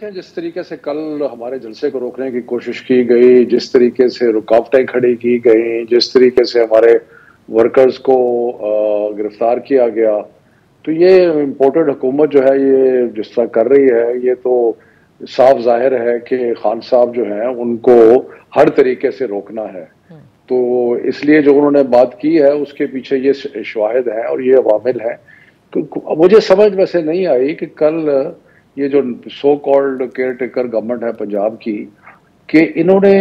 देखें, जिस तरीके से कल हमारे जलसे को रोकने की कोशिश की गई, जिस तरीके से रुकावटें खड़ी की गई, जिस तरीके से हमारे वर्कर्स को गिरफ्तार किया गया, तो ये इम्पोर्टेड हुकूमत जो है ये जिस तरह कर रही है, ये तो साफ जाहिर है कि खान साहब जो हैं उनको हर तरीके से रोकना है। तो इसलिए जो उन्होंने बात की है उसके पीछे ये शवाहिद हैं और ये अवामिल हैं। तो मुझे समझ वैसे नहीं आई कि कल ये जो so called care taker government है पंजाब की, कि इन्होंने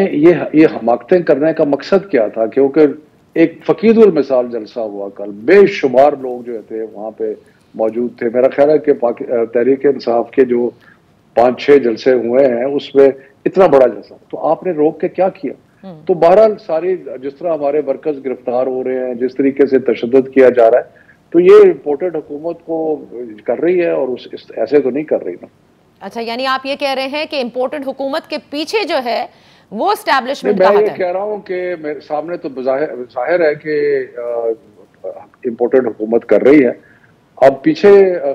ये हमाकतें करने का मकसद क्या था, क्योंकि एक फकीदुल मिसाल जलसा हुआ कल, बेशुमार लोग जो थे वहां पे मौजूद थे। मेरा ख्याल है कि तहरीक इंसाफ के जो 5-6 जलसे हुए हैं उसमें इतना बड़ा जलसा, तो आपने रोक के क्या किया? तो बहरहाल सारी जिस तरह हमारे वर्कर्स गिरफ्तार हो रहे हैं, जिस तरीके से तशद्दुद किया जा रहा है, तो ये इम्पोर्टेड हुकूमत को कर रही है और ऐसे तो नहीं कर रही ना। अच्छा, यानी आप ये कह रहे हैं कि इम्पोर्टेड हुकूमत के पीछे जो है वो एस्टैब्लिशमेंट मैं ये कह रहा हूँ कि मेरे सामने तो जाहिर है कि इम्पोर्टेड हुकूमत कर रही है। अब पीछे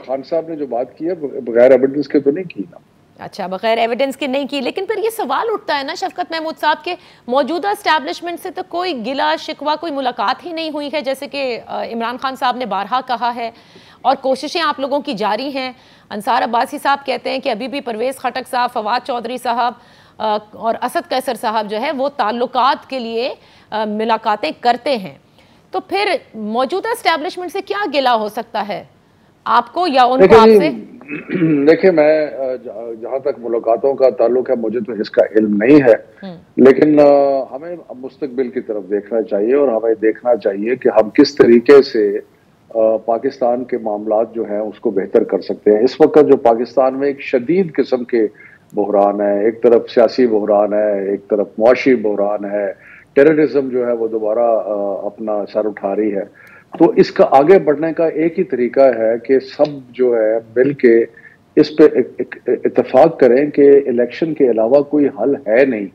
खान साहब ने जो बात की है बगैर एविडेंस के तो नहीं की ना। अच्छा, बगैर एविडेंस के नहीं की, लेकिन फिर ये सवाल उठता है ना शफकत महमूद साहब के मौजूदा एस्टैब्लिशमेंट से तो कोई गिला शिकवा, कोई मुलाकात ही नहीं हुई है, जैसे कि इमरान खान साहब ने बारहा कहा है, और कोशिशें आप लोगों की जारी हैं। अंसार अब्बासी साहब कहते हैं कि अभी भी परवेज़ खटक साहब, फवाद चौधरी साहब और असद कैसर साहब जो है वो ताल्लुकात के लिए मुलाकातें करते हैं। तो फिर मौजूदा एस्टैब्लिशमेंट से क्या गिला हो सकता है आपको या उनको आपसे? देखिए, मैं जहां तक मुलाकातों का ताल्लुक है मुझे तो इसका इल्म नहीं है, लेकिन हमें मुस्तकबिल की तरफ देखना चाहिए और हमें देखना चाहिए कि हम किस तरीके से पाकिस्तान के मामलात जो हैं उसको बेहतर कर सकते हैं। इस वक्त जो पाकिस्तान में एक शदीद किस्म के बहरान है, एक तरफ सियासी बहरान है, एक तरफ मुआशी बहरान है, टेररिज्म जो है वो दोबारा अपना सर उठा रही है। तो इसका आगे बढ़ने का एक ही तरीका है कि सब जो है मिल के इस पे इत्तेफाक करें कि इलेक्शन के अलावा कोई हल है नहीं।